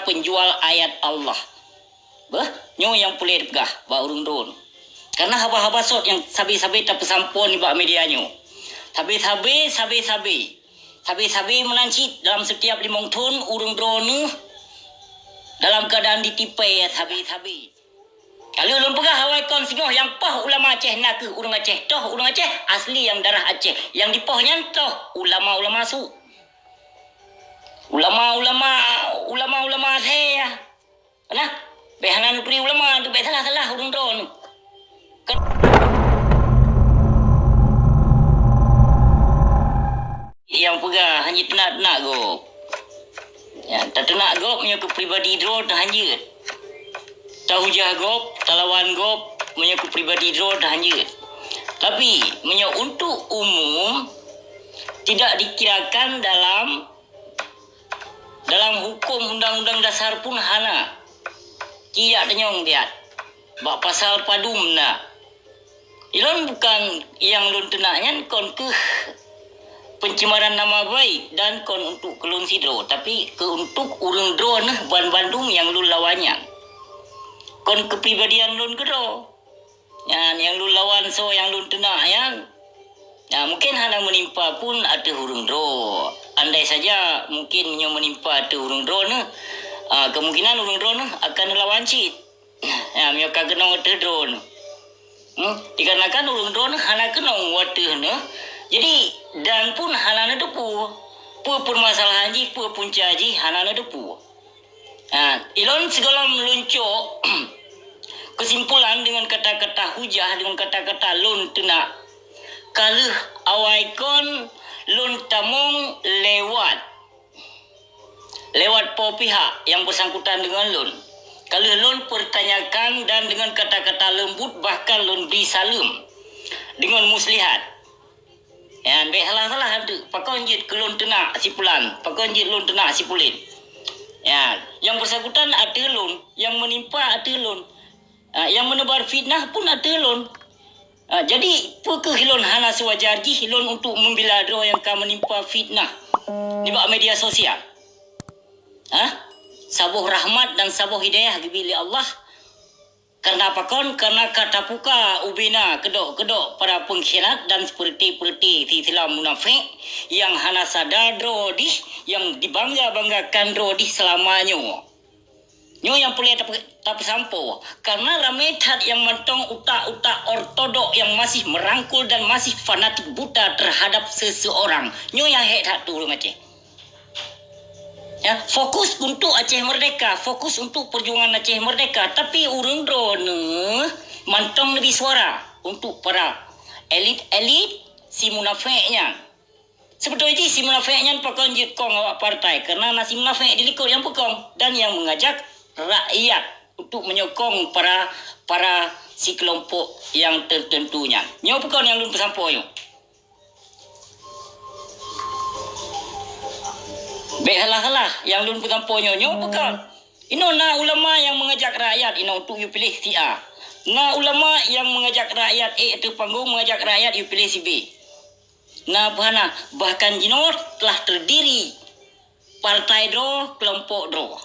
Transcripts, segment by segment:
penjual ayat Allah. Nyo yang boleh pegah ba urung drone. Karena haba-haba sot yang sabi-sabi tak pesampun ni ba media nyo. Sabi-sabi menancit dalam setiap 5 tahun urung drone ni dalam keadaan ditipai ya sabi-sabi. Kalau ulun pegah hawai kon singoh yang pah ulama Aceh nak ke urang Aceh. Toh urang Aceh asli yang darah Aceh. Yang dipohnya toh ulama-ulama su. Ulama saya. Nah, behanan pri ulama tu salah urang drone. Yang pegah hanya tenak go. Ya, tak tenak go punya kepribadi drone hanya. Tahu jagop, talawan gop, punya kepribadi drone hanya. Tapi punya untuk umum tidak dikirakan dalam hukum undang-undang dasar pun hana. Tidak tenyong tiat. Bak pasal padum na. Ilon bukan yang lun tenaknya kon ke pencemaran nama baik dan kon untuk kelun sidro, tapi ke untuk urang drone ban Bandung yang lun lawannya. Kon kepribadian lun kedo. Yang lun lawan so yang lun tenak yang. Nah, mungkin hana menimpa pun ada urang drone. Andai saja mungkin yang menimpa ada urang drone, kemungkinan urang drone akan lawan cit. Ya, mio kageno ada drone. Dikarenakan urang drone hana kenong wadah. Jadi dan pun hana depu. Pun masalah haji, pun punca haji hana depu. Ilon segala meluncuk kesimpulan dengan kata-kata hujah, dengan kata-kata lun tenak. Kalau awai kon lun tamung lewat po pihak yang bersangkutan dengan lun. Kalau lun pertanyakan dan dengan kata-kata lembut bahkan lun beri salam dengan muslihat. Ya, salah ada. Pakon jit ke lun tenak si pulan, pakon jit lun tenak si pulin. Ya, yang bersangkutan ada lun, yang menimpa ada lun. Yang menebar fitnah pun ada lun. Jadi, apakah hilon hana sewajar hilon untuk membela doa yang akan menimpa fitnah di bawah media sosial? Sabuh rahmat dan sabuh hidayah dibili Allah. Karena apa kon? Karena kata puka ubina kedok para pengkhianat dan seperti di Islam munafik yang hana sadar drodi yang dibangga-banggakan drodi selamanya. Nyo yang boleh tapi sampo karena rametat yang mentong utak-utak ortodok yang masih merangkul dan masih fanatik buta terhadap seseorang. Nyo yang hebat tu urang Aceh. Ya, fokus untuk Aceh merdeka, fokus untuk perjuangan Aceh merdeka, tapi urang drone mantong lebih suara untuk para elit si munafiknya. Sebetulnya si munafiknya pakon jikong awak partai karena nasi munafik dilikut yang pekong dan yang mengajak rakyat untuk menyokong para si kelompok yang tertentunya. Nyo pekon yang lun pesampo yo. Halah yang lun pesampo nyo pekon. Ino na ulama yang mengajak rakyat ino untuk you pilih si A. Na ulama yang mengajak rakyat itu panggung mengajak rakyat you pilih si B. Nah, bahkan jino telah terdiri partai dro, kelompok dro.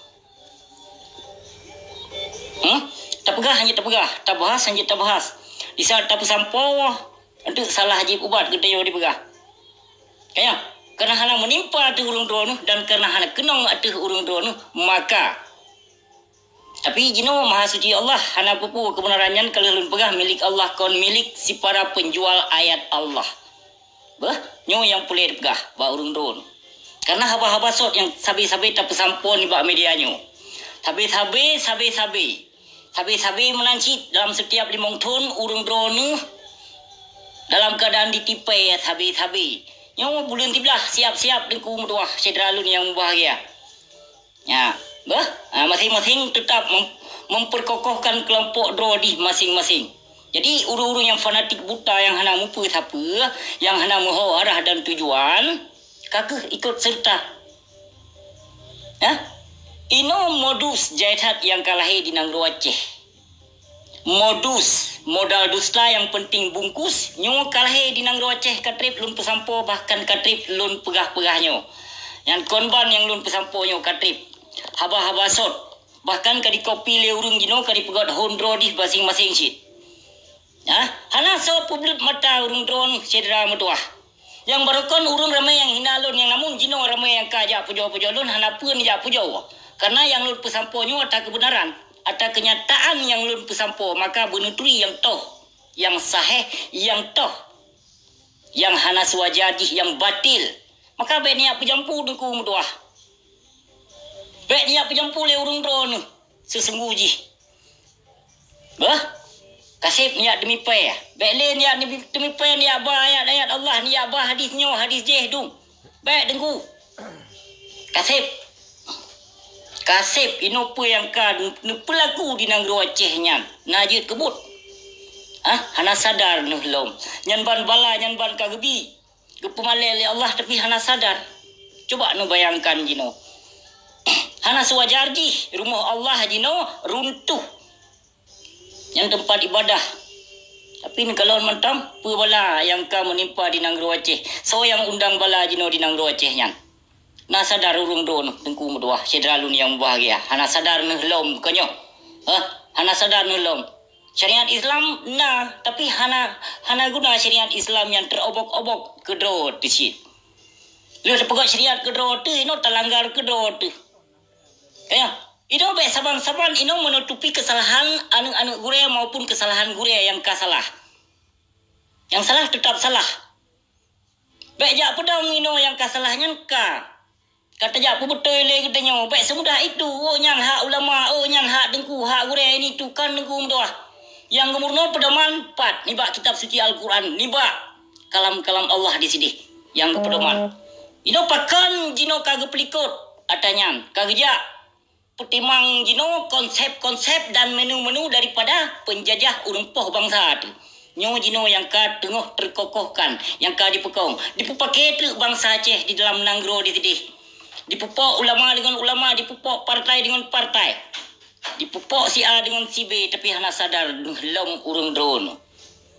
Tak bahas. Di saat tak pesampo untuk salah haji ubat kita yo dipegah. Kaya, karena hana menimpa tu urang drone dan karena hana kenong atu urang drone maka tapi jino maha suci Allah hana pupu kebenarannya kalau lun pegah milik Allah kon milik si para penjual ayat Allah. Nyo yang boleh pegah ba urang drone. Karena haba-haba sot yang sabi-sabi tak pesampun ni ba media nyo. Sabi-sabi menancit dalam setiap 5 tahun urang drone dalam keadaan ditipai ya sabi-sabi. Nyo bulan 13 siap-siap dengku mutuah cedera lun yang bahagia. Ya, masing-masing tetap memperkokohkan kelompok drone masing-masing. Jadi urung-urung yang fanatik buta yang hana mupa siapa, yang hana mahu arah dan tujuan, kakak ikut serta. Ino modus jahat yang kalahi di Nangro Aceh. Modal dusta yang penting bungkus, nyo kalahi di Nangro Aceh katrip lun pesampo bahkan katrip lun pegah-pegahnya. Yang konban yang lun pesampo nyo katrip. haba-haba sot. Bahkan kadi kopi le urung jino kadi pegot hondro di masing-masing sit. Hana so publik mata urung drone cedera metuah. Yang barokon urung ramai yang hinalun yang namun jino ramai yang kajak pujo-pujo lun hana pun jak pujo. Karena yang lun pesamponyo ada kebenaran, ada kenyataan yang lun pesampo, maka benuturi yang toh, yang sahih, yang toh, yang hana suwajadi, yang batil. Maka baik niat pejampu dengku metuah. Baik niat pejampu le urung drone sesungguhji. Kasih niat demi pay. Baik le niat demi pay niat bah ayat Allah, niat bah hadisnya, hadis jehdung. Baik dengku. Kasih inopo yang kan pelaku di nangro Acehnya. Najid kebut. Hana sadar nuhlom. Nyan ban bala, nyan ban kagebi. Kepemalai Allah tapi hana sadar. Coba nu bayangkan jino. Hana sewajarji rumah Allah jino runtuh. Yang tempat ibadah. Tapi kalau mantam bala yang ka menimpa di nangro Aceh. So yang undang bala jino di nangro Acehnya. Na sadar urung don tengku meduah cederalun yang bahagia. Hana sadar nuhlom kanyo. Hana sadar nuhlom. Syariat Islam tapi hana guna syariat Islam yang terobok-obok kedro tu sit. Lu pegat syariat kedro tu ino terlanggar kedro tu. Ya, ino baik saban-saban ino menutupi kesalahan anu gure maupun kesalahan gure yang salah. Yang salah tetap salah. Baik jak pedang ino yang kasalahnya ka. Kata jak betul le katanya. Baik semudah itu. Oh nyang hak ulama, oh nyang hak dengku, hak gure ini tu kan dengku medoah. Yang gemurno pedoman 4 nibak kitab suci Al-Quran, nibak kalam-kalam Allah di sini yang pedoman. Ino pakan jino kagak pelikut atanya kagak petimang jino konsep-konsep dan menu-menu daripada penjajah urumpoh bangsa tu. Nyo jino yang ka tengah terkokohkan, yang ka dipekong. Dipupakai tu bangsa Aceh di dalam nanggro di sini. Dipupuk ulama dengan ulama, dipupuk partai dengan partai. Dipupuk si A dengan si B, tapi hana sadar lom urung drone.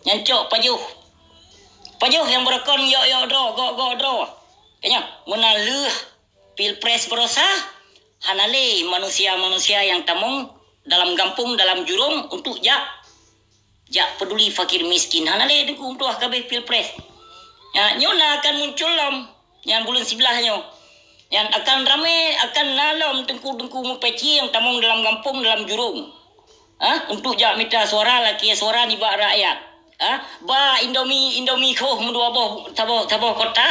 Nyancok pajuh yang berakon yo go draw. Kayaknya menaluh pilpres berosah hanale manusia-manusia yang tamung dalam kampung, dalam jurung untuk jak peduli fakir miskin. Hanale dengku untuk kabeh pilpres. Ya, nyona akan muncul yang bulan sebelahnya. Yang akan ramai akan nalom dengku mupeci yang tamung dalam kampung, dalam jurung. Untuk jak minta suara laki suara nibak rakyat. Ba Indomie koh mendua taboh kota.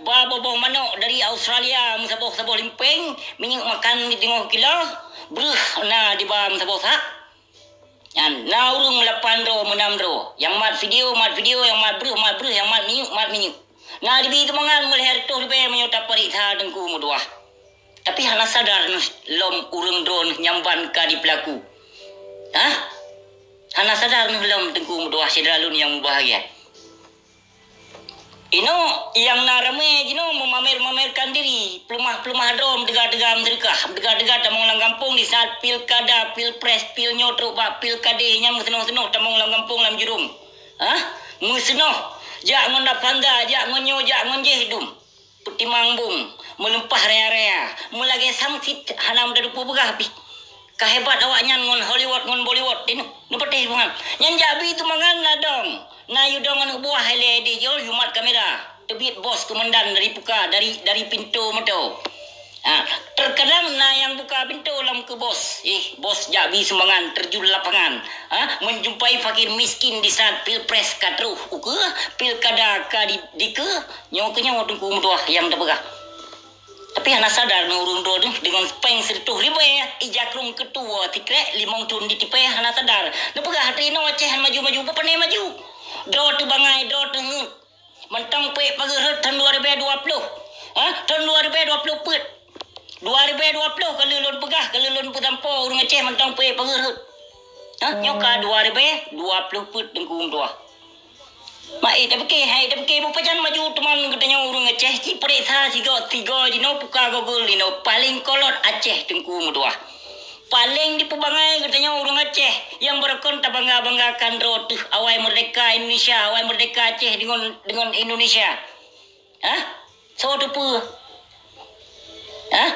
Ba boboh manok dari Australia saboh limpeng, minyak makan di tengah kilo. Bruh na di bawah saboh sak. Yan na urung 8 ro 6 ro. Yang mat video yang mat bruh yang mat minyak. Nah dibi tu mangan melihat tu dibe menyota periksa dengku mudua. Tapi hana sadar lom urung drone nyamban ka di pelaku. Hana sadar lom dengku mudua sedralun yang bahagia. Ino yang narame jino memamerkan diri, pelumah drom degam degah tamong lang kampung di saat pilkada, pilpres, pil nyotro ba pilkade nyam seno tamong lang kampung lam jurung. Musno jak ngonda panda, jak ngonyo, jak ngonjeh dum. Putimang bung, melempah rea-rea. Mulage samsit hanam dadupu begah pi. Kahebat awaknya ngon Hollywood, ngon Bollywood. Ini petih bungan. Nyan jabi tu mangan nadong. Na yudong anu buah hele di jol yumat kamera. Tebit bos komandan dari buka, dari pintu moto. Terkadang yang buka pintu lam ke bos. Bos jabi sumbangan terjun lapangan. Menjumpai fakir miskin di saat pilpres kadruh. Pilkada dike. Nyawa tunggu mudah yang terpegah. Tapi hana sadar nurung do dengan peng sertuh riba ijakrung ketua tikrek limong tun di tipe hana sadar. Nepegah hati no Aceh maju panai maju. Draw tu bangai draw tu mentang pe pagerut tahun 2020. Tahun 2020 put. 2020 kalau lun pegah, kalau lun putampo urang Aceh mentang pe pagerut. Nyoka 2020 put dengku dua. Mai dah pakai bupajan maju teman katanya urang Aceh ci periksa tiga jino buka Google dino paling kolot Aceh dengku dua. Paling dipebangai katanya urang Aceh yang berkon banggakan rotuh awai merdeka Indonesia, awai merdeka Aceh dengan Indonesia. So tu pu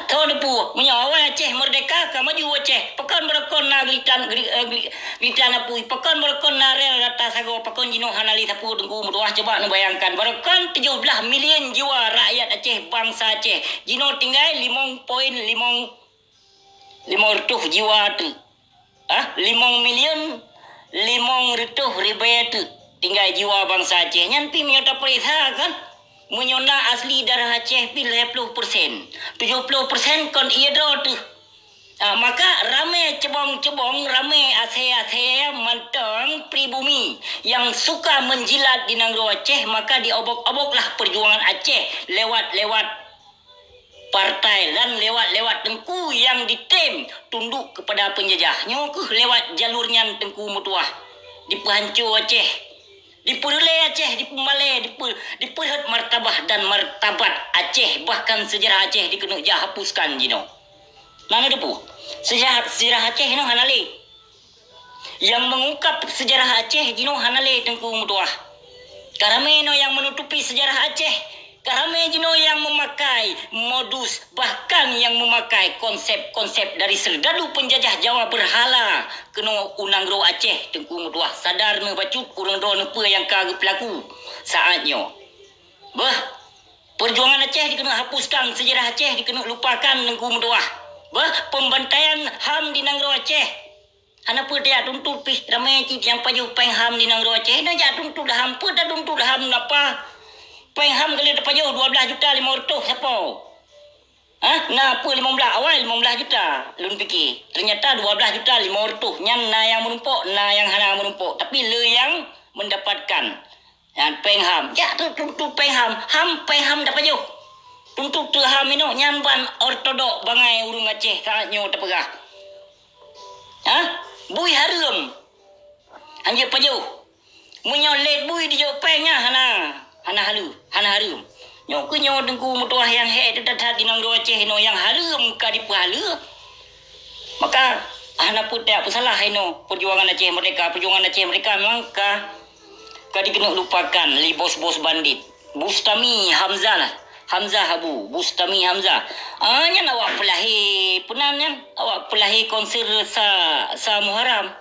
Kau depu menyawa Aceh merdeka ka maju Aceh pekan berekon na glitan apui pekan berekon na rel rata sago pekan jino hanali sapu dengku mutuah coba nu bayangkan berekon 17 million jiwa rakyat Aceh bangsa Aceh jino tinggal 5.5 jiwa tu 5 million 500,000 tu tinggal jiwa bangsa Aceh nyan pi miota perisa kan menyona asli darah Aceh pi 70%. 70% kon ia do tu. Maka ramai cebong-cebong, ramai Aceh mantang pribumi yang suka menjilat di Nangro Aceh, maka diobok-oboklah perjuangan Aceh lewat partai dan lewat Tengku yang ditem tunduk kepada penjajahnya ke lewat jalurnya Tengku Mutuah dipehancur Aceh diperoleh Aceh, dipembalai, diperhat martabah dan martabat Aceh, bahkan sejarah Aceh dikena hapuskan jino. Mana depu? Sejarah Aceh no hanale. Yang mengungkap sejarah Aceh jino hanale Tengku Mutuah. Karame no yang menutupi sejarah Aceh. Karame jino yang memakai modus, bahkan yang memakai konsep-konsep dari serdadu penjajah Jawa berhala kena Unanggro Aceh Tengku Mutuah. Sadar ne bacut urang do nepa yang kagu pelaku saatnya. Perjuangan Aceh dikena hapuskan, sejarah Aceh dikena lupakan Tengku Mutuah. Pembantaian HAM di Nangro Aceh. Hana pun dia tuntut pih ramai cip yang pajuh peng HAM di Nangro Aceh. Na ja tuntut HAM pun dah tuntut HAM apa? Pengham kali dapat jauh 12 juta 500 siapa? Nah apa 15 awal 15 juta lun fikir. Ternyata 12 juta 500 nyan na yang menumpuk, na yang hana menumpuk. Tapi le yang mendapatkan. Yang pengham. Ya tu pengham. Pengham dapat jauh. Tuntut tu ham ino nyan ban ortodok bangai urung Aceh saatnya terpegah. Bui harum. Anjir pajau. Menyolet bui di jauh pengnya hana harum. Nyok ke nyok Tengku Mutuah yang tetap di Nangro Aceh no yang harum ka di pahala. Maka hana pun tak salah ino perjuangan Aceh mereka memang ka dikena lupakan li bos-bos bandit. Bustami Hamzah Abu Bustami Hamzah. Nyan awak pelahi penan awak pelahi konser sa Muharram.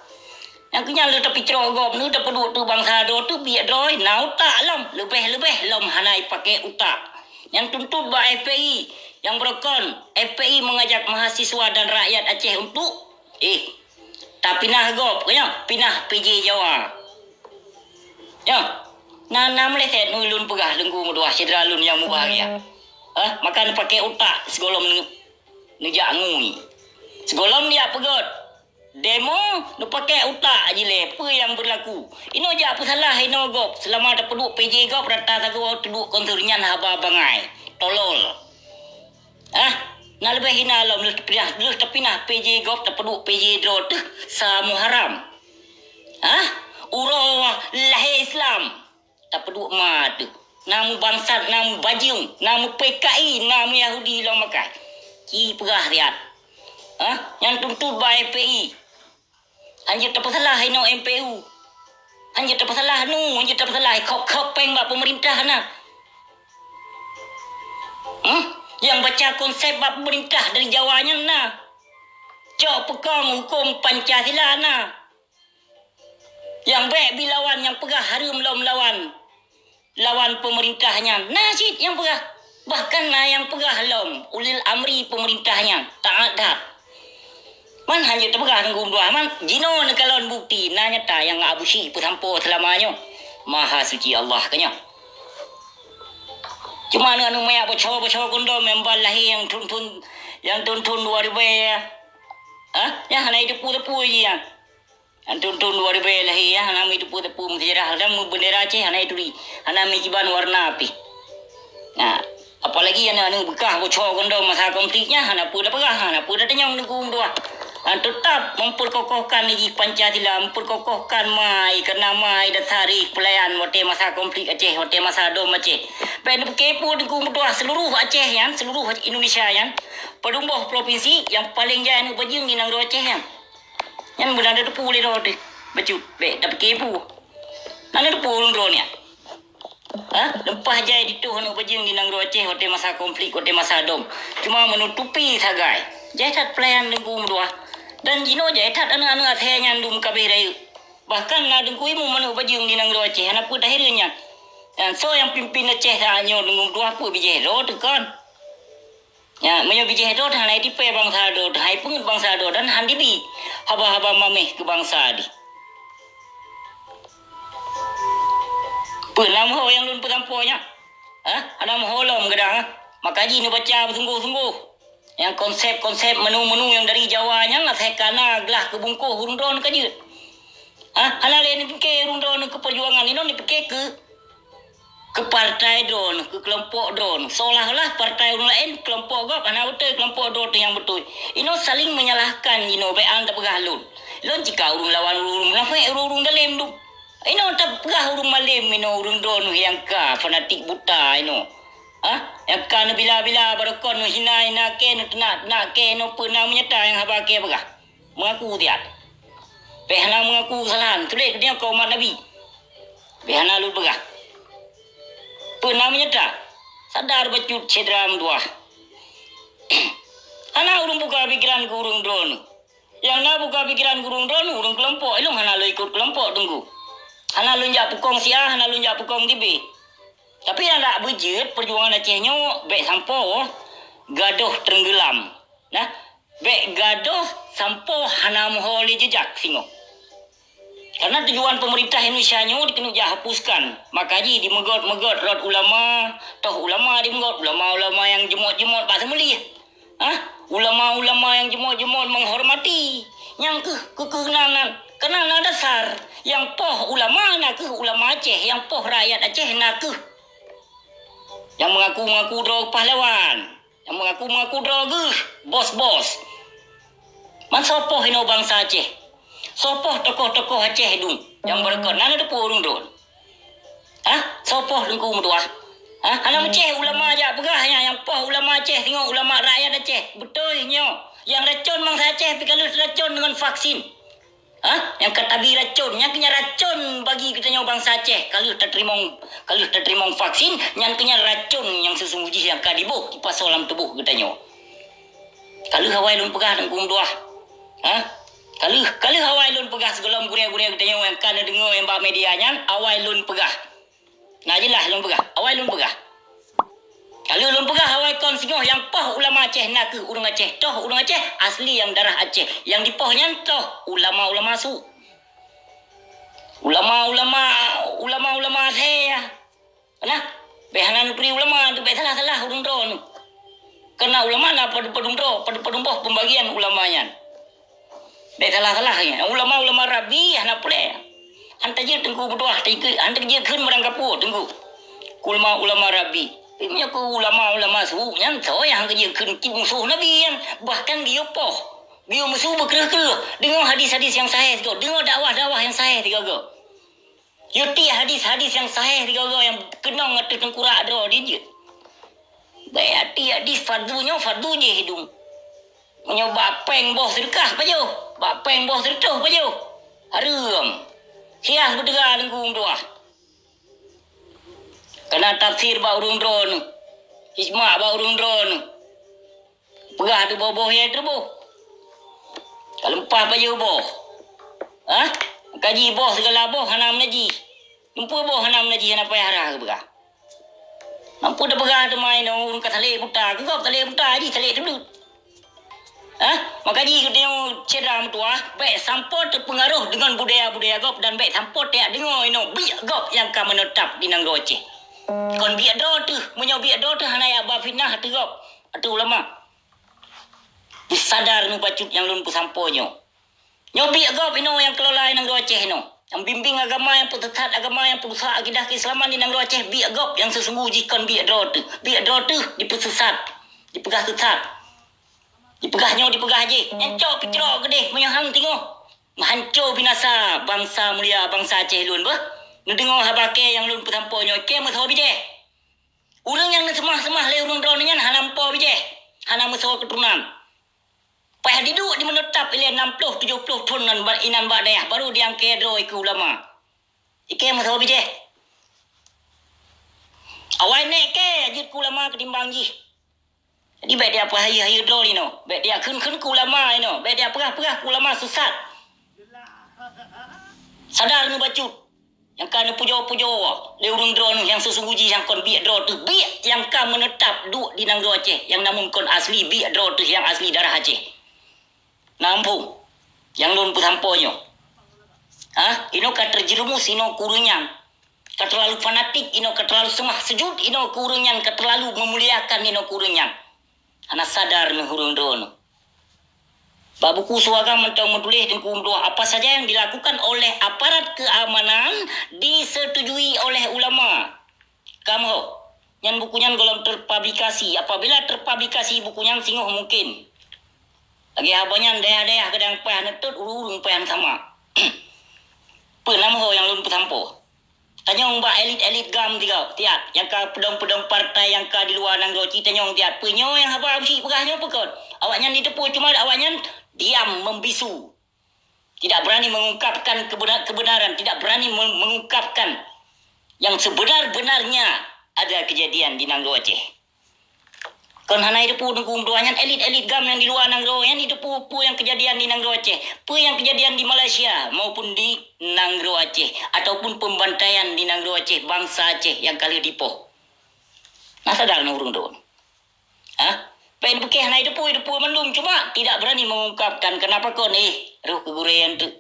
Yang kenya lu tapi cerogop nu dapat dua tu bangsa do tu biak droi na utak lam lebih lam hanai pakai utak. Yang tuntut ba FPI yang berkon FPI mengajak mahasiswa dan rakyat Aceh untuk tak pinah gop kenya pinah PJ Jawa. Ya. Na meleset nu lun pegah Tengku Mutuah cedera lun yang bahagia. Makan pakai utak segolom nu jak ngui. Segolom dia pegot demo nu pakai utak aje le apa yang berlaku ino ja apa salah ino gop selama ada penduk PJ gop rata tagu tuduk konturnya haba bangai tolol na lebih hina lom lu terpinah PJ gop terpenduk PJ dro tu sa Muharram uro lahir Islam terpenduk ma tu namu bangsat namu bajung namu PKI namu Yahudi lo makai ki perah riat yang tuntut ba FPI anjir tak salah ino MPU. Anjir tak salah anjir tak salah kau peng bak pemerintah na. Yang baca konsep bak pemerintah dari Jawanya na. Cok pekong hukum Pancasila na. Yang baik bilawan yang pegah harum lawan pemerintahnya. Nasid yang pegah. Bahkan na yang pegah lom ulil amri pemerintahnya. Tak ada. Man hanya terpegah Tengku Mutuah man jino nekalon bukti na nyata yang Abu Syik pesampo selamanya maha suci Allah kenya. Cuma anu maya bocor kondom membal lahir yang tuntun 2000 ya hana itu tepu je yang tuntun 2000 lahir ya hana itu tepu sejarah dan bendera Aceh hana itu di hana mikiban warna api. Nah apalagi anu bekah bocor kondom masa konfliknya hana pun dah pegah hana pun dah tenyong Tengku Mutuah. Tetap memperkokohkan lagi Pancasila, memperkokohkan mai kerana mai dan tarikh pelayan waktu masa konflik Aceh, waktu masa dom Aceh. Pada kepo Tengku Mutuah seluruh Aceh yang seluruh Indonesia yang pedumbuh provinsi yang paling jaya nu bajing di Nangro Aceh yang berada depu le do tu. Bacut, baik dapat kepo. Mana depu ro ni? Lempah jai dituh nak bajing di nang Aceh hotel masa konflik hotel masa dom. Cuma menutupi sagai. Jai tat pelayan dengku dua. Dan jino jai tat anak-anak saya nyandum kabeh rayu. Bahkan na dengku imu manu bajing di nang Aceh anak pun akhirnya. Dan so yang pimpin Aceh hanya dengku dua pun bijih ro tekan. Ya, menyo bijih ro dah naik tipe bangsa do, hai pun bangsa do dan handibi. Haba-haba mameh ke bangsa di. Penam ho yang lun petamponya. Anam holom gedang. Makaji ni baca sungguh-sungguh. Yang konsep-konsep menu-menu yang dari Jawanya lah saya kana gelah ke bungkuh rundron ke je. Hana lain fikir rundron ke perjuangan ini ni fikir ke partai dron, ke kelompok dron. Seolah-olah partai orang lain kelompok gop, hana betul kelompok dron yang betul. Ino saling menyalahkan ino bean tak pegah lun. Lun jika urung lawan urung nafai urung dalam tu. Ino tak pegah urung malim ino urung dron yang ka fanatik buta ino. Yang ka bila-bila barakon hina ke nak ke no pernah menyata yang haba ke pegah. Mengaku dia. Pehana mengaku kesalahan. Tulis dia kau umat Nabi. Pehana lu pegah. Pernah menyata. Sadar bacut cedram dua. Hana urung buka pikiran ke urung dron. Yang nak buka pikiran ke urung dron urung kelompok. Ilung hana lu ikut kelompok tunggu. Hana lunjak pukong siah, hana lunjak pukong tibi. Tapi yang tak berjet, perjuangan Acehnya, baik sampo, gaduh tenggelam. Nah, baik gaduh, sampo hana moholi jejak, singo. Karena tujuan pemerintah Indonesia-nya dikena hapuskan. Makaji dimegot-megot rot ulama, toh ulama dimegot, ulama-ulama yang jemot-jemot, bahasa Melayu. Ulama-ulama yang jemot-jemot menghormati. Yang kekenanan. Kenal dasar yang poh ulama nak ke ulama Aceh, yang poh rakyat Aceh nak ke. Yang mengaku-mengaku drog pahlawan, yang mengaku-mengaku drog bos-bos. Man sopoh ino bangsa Aceh. Sopoh tokoh-tokoh Aceh dun yang berkon nana depu urung dun. Sopoh dengku mtua. Anak Aceh ulama aja pegahnya yang poh ulama Aceh tengok ulama rakyat Aceh. Betul nyo. Yang racun bangsa Aceh pikalus racun dengan vaksin. Yang kata racun, yang kena racun bagi kita nyawa bangsa Aceh. Kalau tak terima vaksin, yang kena racun yang sesungguhnya yang kadibuh di pasal dalam tubuh kita nyawa. Kalau hawai lun pegah dan kum dua. Kalau hawai lun pegah segelam gurih-gurih kita nyawa yang kana dengar yang bak medianya, awai lun pegah. Nah jelas lun pegah, awai lun pegah. Kalau lun pegah hawai kon singoh yang poh ulama Aceh nak ke urang Aceh. Toh urang Aceh asli yang darah Aceh. Yang dipohnya toh ulama-ulama su. Ulama-ulama saya. Nah, behanan pri ulama tu baik salah urang dron. Kena ulama nak pada pembagian ulamanya. Baik salah-salahnya. Ulama-ulama Rabi anak pule. Hantar je tengku berdua, hantar je keun barang kapur tengku. Ulama Rabi. Ini aku ulama-ulama suhu yang tahu yang kerja kena musuh Nabi yang bahkan dia poh. Dia musuh berkerah-kerah. Dengar hadis-hadis yang sahih juga. Dengar dakwah-dakwah yang sahih juga. Yuti hadis-hadis yang sahih juga yang kenang atau tengkurak ada dia je. Baik hadis fardunya fardu je hidung. Menyoba peng boh sedekah apa je? Peng boh sedekah apa je? Haram. Hias berdengar dengkung doa. Kena tafsir ba urung dron. Hikmah ba urung dron. Pegah tu boh ya tu boh. Kalau empah pa je boh. Kaji boh segala boh hanam naji. Lumpuh boh hanam naji hana payah harah ke pegah. Nampu dah pegah tu main urung kat talik buta. Kegop talik buta haji talik tu. Makaji kita yang cedera tua. Baik sampot terpengaruh dengan budaya-budaya gop dan baik sampot tak dengar biak gop yang akan menetap di nang Aceh. Kon biak do tu, menyo biak do tu hanaya ba fitnah tu gop. Atu ulama. Disadar nu bacut yang lun pusamponyo. Nyo biak gop yang kelola nang Aceh Yang bimbing agama yang putusat agama yang putusat akidah keislaman di nang Aceh biak gop yang sesungguhnya kon biak do tu. Biak do tu dipusat. Dipegah sesat. Dipegah je. Encok picro gede menyo hang tengok. Hancur binasa bangsa mulia bangsa Aceh lun bah. Nu dengar habake yang lun putamponyo ke meso bije. Urang yang semah-semah le urang dron nyan hanampo bije. Hana meso keturunan. Payah diduk di menetap ile 60 70 tahun nan inan ba dayah baru diang kedro iku ulama. Ike meso bije. Awai naik ke ajit ku lama ketimbang ji. Jadi baik dia apa hari draw ni no. Baik dia kun ku lama ni no. Baik dia perah ku lama sesat. Sadar ni bacut. Yang kan pujo-pujo le urung draw ni yang sesungguhnya yang kon biak draw tu biak yang kan menetap duk di nang draw Aceh yang namun kon asli biak draw tu yang asli darah Aceh. Nampung yang lun pusamponyo. Ino ka terjerumus ino kurunyang. Ka terlalu fanatik ino ka terlalu semah sejud ino kurunyang ka terlalu memuliakan ino kurunyang. Hana sadar ni hurung drone. Babuku suaga mentang menulis dan kumdoa apa saja yang dilakukan oleh aparat keamanan disetujui oleh ulama. Kamu yang bukunya golong terpublikasi. Apabila terpublikasi bukunya singoh mungkin. Lagi habanya daya-daya kadang payah netut urung payah sama. Penam ho yang lun petampo. Tanyong ba elit-elit gam tiat yang ka pedang-pedang partai yang ka di luar nang roci tanyong tiat penyo yang haba absi pegahnya pekon. Awaknya di tepu cuma awaknya diam membisu. Tidak berani mengungkapkan kebenaran, tidak berani mengungkapkan yang sebenar-benarnya ada kejadian di Nangro Aceh. Kon hanai depu nungkum doanya elit-elit gam yang di luar Nangro yang di depu yang kejadian di Nangro Aceh, yang kejadian di Malaysia maupun di Nangro Aceh ataupun pembantaian di Nangro Aceh bangsa Aceh yang kali dipoh. Nah sadar nurung don. Pengen pekeh hanai depu mendung cuma tidak berani mengungkapkan kenapa kau ruh kegurean tu.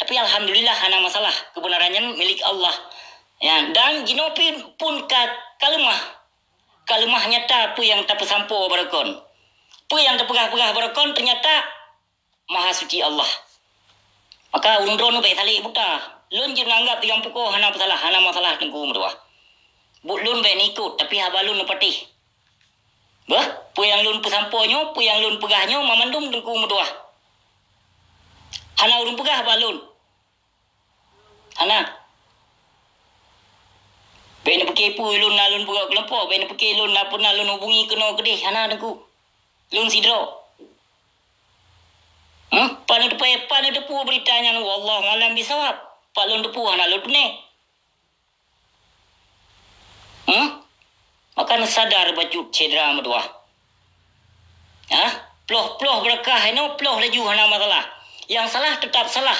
Tapi alhamdulillah hana masalah kebenarannya milik Allah. Ya, dan jinopi pun kalimah nyata apa yang tak pesampo barakon. Apa yang terpegah-pegah barakon ternyata maha suci Allah. Maka urung drone baik talik buta. Lun je menganggap yang pukul hana masalah tengku mertua. Lun baik ikut tapi habalun nepatih. Apa yang lun pesamponyo, apa yang lun pegahnyo mamandum tengku mertua. Hana urung pegah balun. Hana Bena pakai pu lun nalun pura kelompok, bena pakai lun apa nalun hubungi kena kedih, hana dengku. Lun sidro. Pana depu beritanya wallah malam bisawab. Pak lun depu hana lun pene. Maka sadar bacut cedera medua. Ploh berkah ino ploh laju hana masalah. Yang salah tetap salah.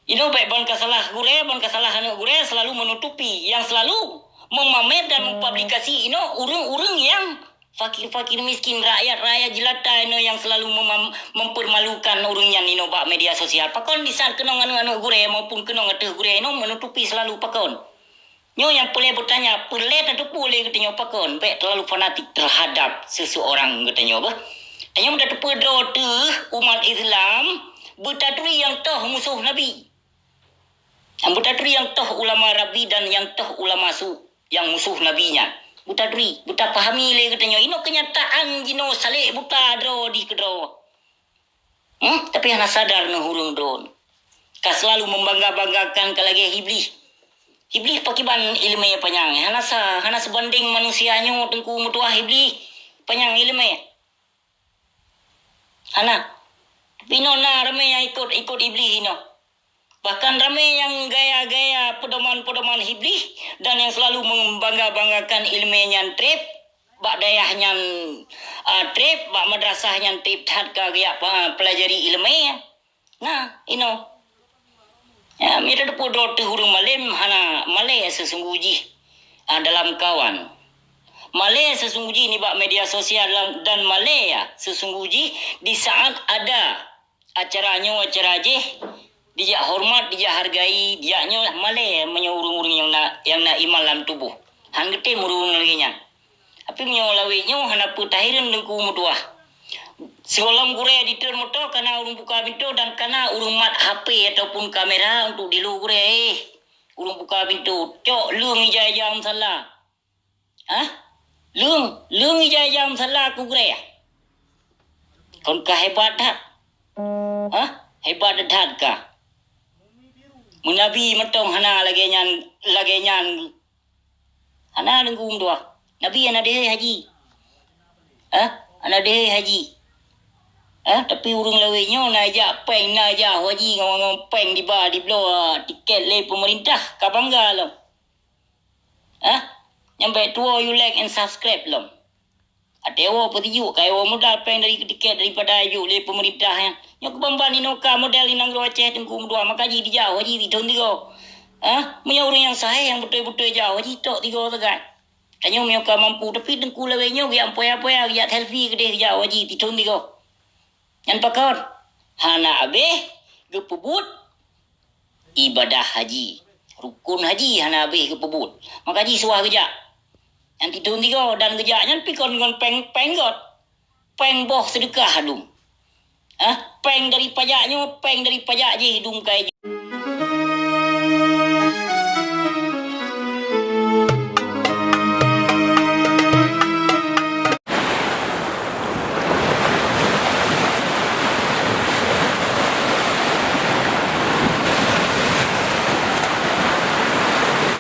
Ino baik ban kasalah anak gure selalu menutupi, yang selalu memamer dan mempublikasi ino urung-urung yang fakir-fakir miskin rakyat jelata ino yang selalu mempermalukan urungnya ino bak media sosial. Pakon di saat kenong anak gure maupun kenong atau gure ino menutupi selalu pakon. Nyo yang boleh bertanya, pelet atau boleh katanya pakon, baik terlalu fanatik terhadap seseorang katanya apa? Nyo dah terpedro tu umat Islam bertaturi yang toh musuh Nabi. Bertaturi yang toh ulama Rabi dan yang toh ulama yang musuh nabinya. Bertaturi, buta pahami le katanya. Ino kenyataan jino salik buta dro di kedro. Tapi hana sadar no hurung dron. Ka selalu membangga-banggakan kalage iblis. Iblis pakiban ilmu panjang. Hana sebanding manusianya tengku mutuah iblis panjang ilmu. Hana. Pino na ramai yang ikut iblis ino. Bahkan ramai yang gaya-gaya pedoman-pedoman iblis dan yang selalu membangga-banggakan ilmunya trip, bak dayahnya trip, bak madrasahnya trip hadka gaya pelajari ilmu. Nah, ino. Ya, mira depu dot hurung malim hana malay sesungguhnya dalam kawan. Malay sesungguhnya ni bak media sosial dan malay sesungguhnya di saat ada acara je dia hormat, dia hargai, dia malay menyurung-urung yang na iman dalam tubuh. Han gete murung lagi nya. Tapi menyolawinya hana putahiran dengku mutua. Sekolah gure editor moto kana urung buka pintu dan kana urung mat HP ataupun kamera untuk dilu gure. Urung buka pintu. Cok lung ijajam salah. Lung ijajam salah ku gure. Kon ka hebat dah. Hebat dah ka. Nabi matong hana lagi nyan hana nunggu dua. Nabi ana deh haji. Ana deh haji. Tapi urung lawenya na ajak peng na ajak haji ngomong peng di blow tiket le pemerintah ka bangga lo. Nyampe tua you like and subscribe belum? Ada awak petijuk kaya awak modal peng dari tiket daripada ayu le pemerintah yang. Nyok kebamban inoka modal inang ro Aceh tengku dua makaji di jauh haji di tahun 3. Punya orang yang sahih yang betul-betul jauh haji tok 3 tegat. Tanya mereka mampu tapi tengku lewenya dia ampoi-ampoi dia selfie ke dia jauh haji di tahun 3. Yang pakar hana abeh gepebut ibadah haji. Rukun haji hana abeh gepebut. Makaji suah kerja. Yang tidur 3 dan kerjanya pikon dengan penggot. Peng boh sedekah dum. Peng dari pajaknya, peng dari pajak je hidung kai je.